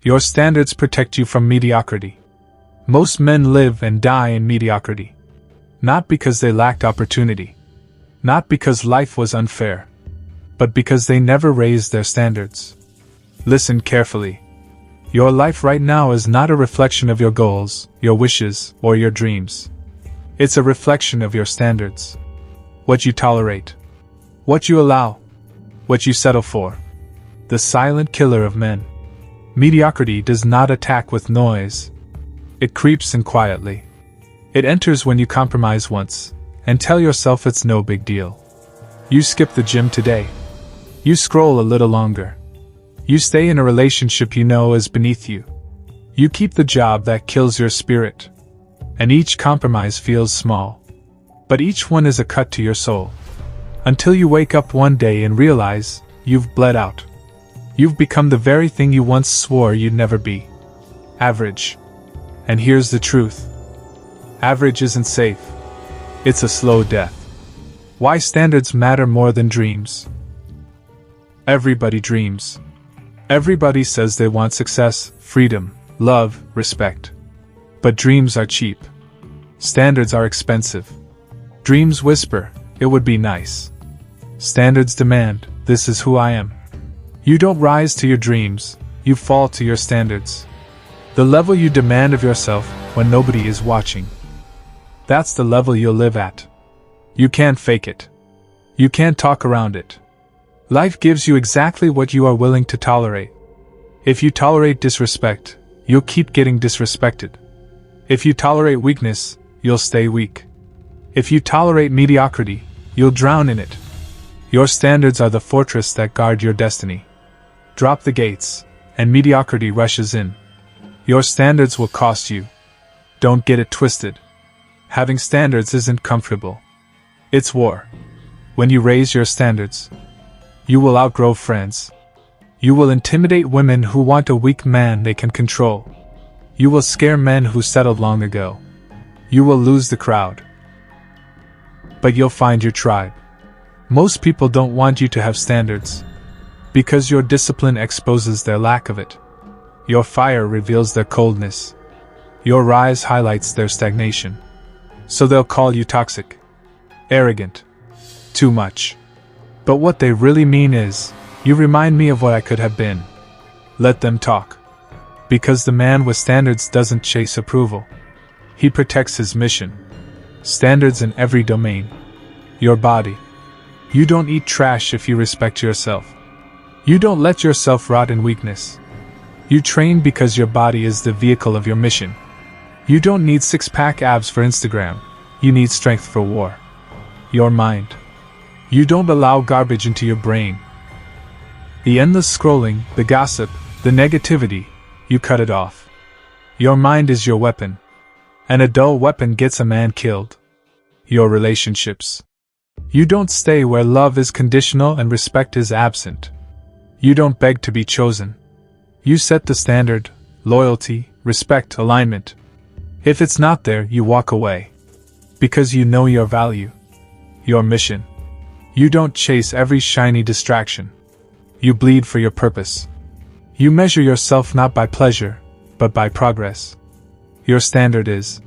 Your standards protect you from mediocrity. Most men live and die in mediocrity. Not because they lacked opportunity. Not because life was unfair. But because they never raised their standards. Listen carefully. Your life right now is not a reflection of your goals, your wishes, or your dreams. It's a reflection of your standards. What you tolerate. What you allow. What you settle for. The silent killer of men. Mediocrity does not attack with noise. It creeps in quietly. It enters when you compromise once, and tell yourself it's no big deal. You skip the gym today. You scroll a little longer. You stay in a relationship you know is beneath you. You keep the job that kills your spirit. And each compromise feels small. But each one is a cut to your soul. Until you wake up one day and realize you've bled out. You've become the very thing you once swore you'd never be. Average. And here's the truth. Average isn't safe. It's a slow death. Why standards matter more than dreams. Everybody dreams. Everybody says they want success, freedom, love, respect. But dreams are cheap. Standards are expensive. Dreams whisper, it would be nice. Standards demand, this is who I am. You don't rise to your dreams, you fall to your standards. The level you demand of yourself when nobody is watching. That's the level you'll live at. You can't fake it. You can't talk around it. Life gives you exactly what you are willing to tolerate. If you tolerate disrespect, you'll keep getting disrespected. If you tolerate weakness, you'll stay weak. If you tolerate mediocrity, you'll drown in it. Your standards are the fortress that guard your destiny. Drop the gates, and mediocrity rushes in. Your standards will cost you. Don't get it twisted. Having standards isn't comfortable. It's war. When you raise your standards, you will outgrow friends. You will intimidate women who want a weak man they can control. You will scare men who settled long ago. You will lose the crowd. But you'll find your tribe. Most people don't want you to have standards. Because your discipline exposes their lack of it. Your fire reveals their coldness. Your rise highlights their stagnation. So they'll call you toxic. Arrogant. Too much. But what they really mean is, you remind me of what I could have been. Let them talk. Because the man with standards doesn't chase approval. He protects his mission. Standards in every domain. Your body. You don't eat trash if you respect yourself. You don't let yourself rot in weakness. You train because your body is the vehicle of your mission. You don't need six-pack abs for Instagram. You need strength for war. Your mind. You don't allow garbage into your brain. The endless scrolling, the gossip, the negativity, you cut it off. Your mind is your weapon. And a dull weapon gets a man killed. Your relationships. You don't stay where love is conditional and respect is absent. You don't beg to be chosen. You set the standard, loyalty, respect, alignment. If it's not there, you walk away. Because you know your value. Your mission. You don't chase every shiny distraction. You bleed for your purpose. You measure yourself not by pleasure, but by progress. Your standard is,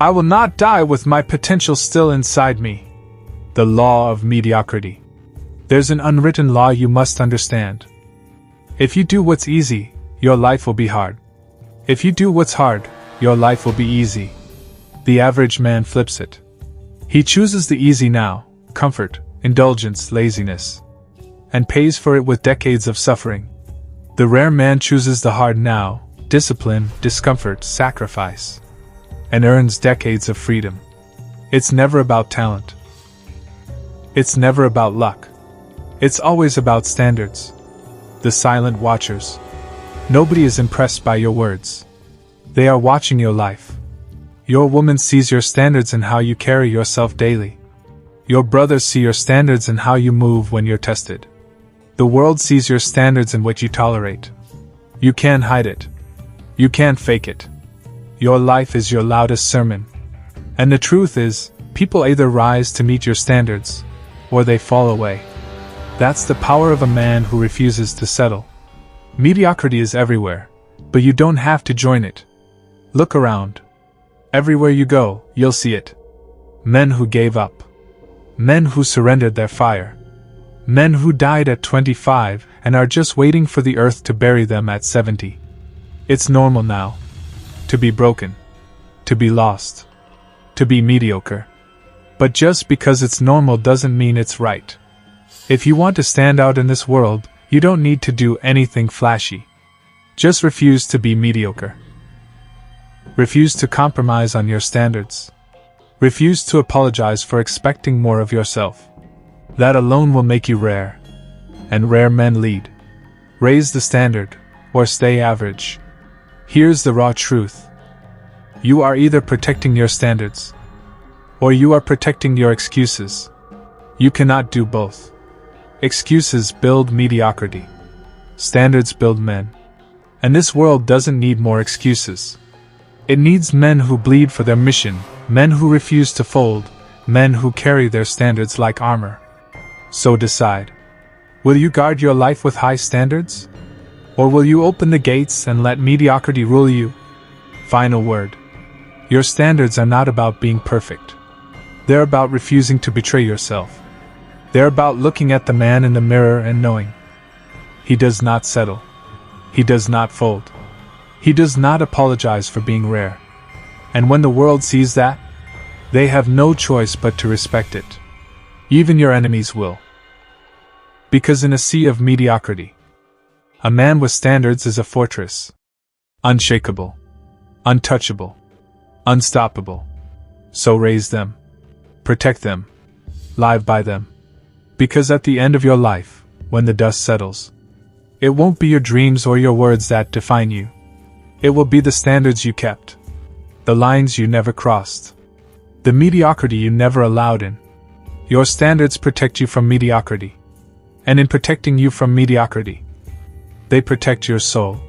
I will not die with my potential still inside me. The law of mediocrity. There's an unwritten law you must understand. If you do what's easy, your life will be hard. If you do what's hard, your life will be easy. The average man flips it. He chooses the easy now, comfort, indulgence, laziness, and pays for it with decades of suffering. The rare man chooses the hard now, discipline, discomfort, sacrifice, and earns decades of freedom. It's never about talent. It's never about luck. It's always about standards. The silent watchers. Nobody is impressed by your words. They are watching your life. Your woman sees your standards in how you carry yourself daily. Your brothers see your standards in how you move when you're tested. The world sees your standards in what you tolerate. You can't hide it. You can't fake it. Your life is your loudest sermon. And the truth is, people either rise to meet your standards, or they fall away. That's the power of a man who refuses to settle. Mediocrity is everywhere, But you don't have to join it. Look around. Everywhere you go, you'll see it. Men who gave up. Men who surrendered their fire. Men who died at 25 and are just waiting for the earth to bury them at 70. It's normal now. To be broken. To be lost. To be mediocre. But just because it's normal doesn't mean it's right. If you want to stand out in this world, you don't need to do anything flashy. Just refuse to be mediocre. Refuse to compromise on your standards. Refuse to apologize for expecting more of yourself. That alone will make you rare. And rare men lead. Raise the standard, or stay average. Here's the raw truth. You are either protecting your standards, or you are protecting your excuses. You cannot do both. Excuses build mediocrity. Standards build men. And this world doesn't need more excuses. It needs men who bleed for their mission, men who refuse to fold, men who carry their standards like armor. So decide. Will you guard your life with high standards? Or will you open the gates and let mediocrity rule you? Final word. Your standards are not about being perfect. They're about refusing to betray yourself. They're about looking at the man in the mirror and knowing. He does not settle. He does not fold. He does not apologize for being rare. And when the world sees that, they have no choice but to respect it. Even your enemies will. Because in a sea of mediocrity, a man with standards is a fortress. Unshakable. Untouchable. Unstoppable. So raise them. Protect them. Live by them. Because at the end of your life, when the dust settles, it won't be your dreams or your words that define you. It will be the standards you kept. The lines you never crossed. The mediocrity you never allowed in. Your standards protect you from mediocrity. And in protecting you from mediocrity, they protect your soul.